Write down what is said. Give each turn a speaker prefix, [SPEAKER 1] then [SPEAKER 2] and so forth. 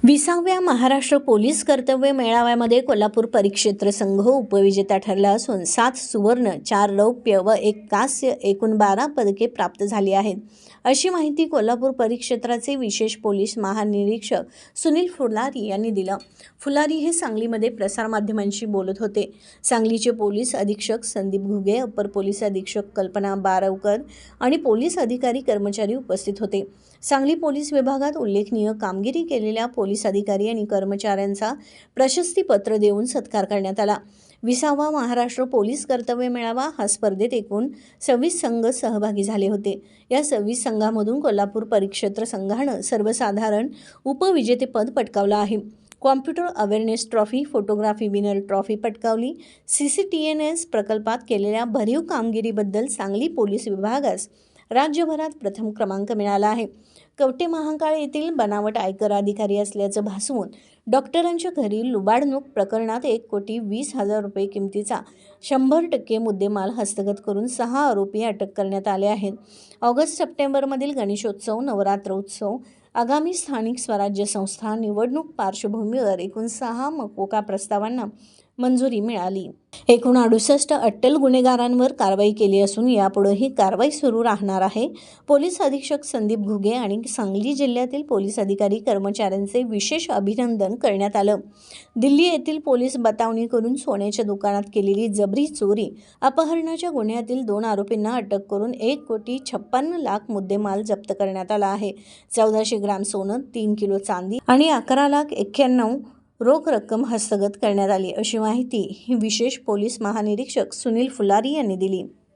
[SPEAKER 1] 20व्या Maharashtra police कर्तव्य मेळाव्यामध्ये कोल्हापूर परिक्षेत्र संघ उपविजेता ठरला असून 7 सुवर्ण, 4 रौप्य व 1 कांस्य एकूण 12 पदके प्राप्त झाली आहेत, अशी माहिती कोल्हापूर परिक्षेत्राचे विशेष पोलीस महानिरीक्षक सुनील फुलारी यांनी दिलं. फुलारी हे सांगलीमध्ये प्रसारमाध्यमांशी बोलत होते. सांगलीचे पोलीस अधीक्षक संदीप घुगे, अपर पोलीस अधीक्षक कल्पना बारवकर आणि पोलीस अधिकारी कर्मचारी उपस्थित होते. सांगली पोलीस विभागात उल्लेखनीय कामगिरी केलेल्या पोलीस अधिकारी आणि कर्मचाऱ्यांचा प्रशस्तीपत्र देऊन सत्कार करण्यात आला. 20वा महाराष्ट्र पोलीस कर्तव्य मेळावा हा स्पर्धेत एकूण 26 संघ सहभागी झाले होते. या 26 संघांमधून कोल्हापूर परिक्षेत्र संघानं सर्वसाधारण उपविजेतेपद पटकावलं आहे. Computer awareness trophy, photography winner trophy पटकावली. CCTNS प्रकल्पात केलेल्या भरीव कामगिरीबद्दल सांगली पोलीस विभागास राज्यभरात प्रथम क्रमांक मिळाला आहे. कवठे महांकाळ येथील बनावट आयकर अधिकारी असल्याचं भासवून डॉक्टरांच्या घरी लुबाडणूक प्रकरणात 1,20,00,000 रुपये किमतीचा 100% मुद्देमाल हस्तगत करून 6 आरोपी अटक करण्यात आले आहेत. ऑगस्ट-सप्टेंबरमधील गणेशोत्सव, नवरात्रोत्सव, आगामी स्थानिक स्वराज्य संस्था निवडणूक पार्श्वभूमीवर एकूण 6 मकोका प्रस्तावांना मंजुरी मिळाली. एकूण 68 अट्टल गुन्हेगारांवर कारवाई केली असून यापुढेही कारवाई सुरू राहणार आहे. पोलीस अधीक्षक संदीप घुगे आणि सांगली जिल्ह्यातील पोलीस अधिकारी कर्मचाऱ्यांचे विशेष अभिनंदन करण्यात आलं. दिल्ली येथील पोलीस बतावणी करून सोन्याच्या दुकानात केलेली जबरी चोरी, अपहरणाच्या गुन्ह्यातील 2 आरोपींना अटक करून 1,56,00,000 मुद्देमाल जप्त करण्यात आला आहे. 1400 ग्रॅम सोनं, 3 किलो चांदी आणि 11,91,00,000 रोख रक्कम हस्तगत करण्यात आली, अशी माहिती विशेष पोलीस महानिरीक्षक सुनील फुलारी यांनी दिली.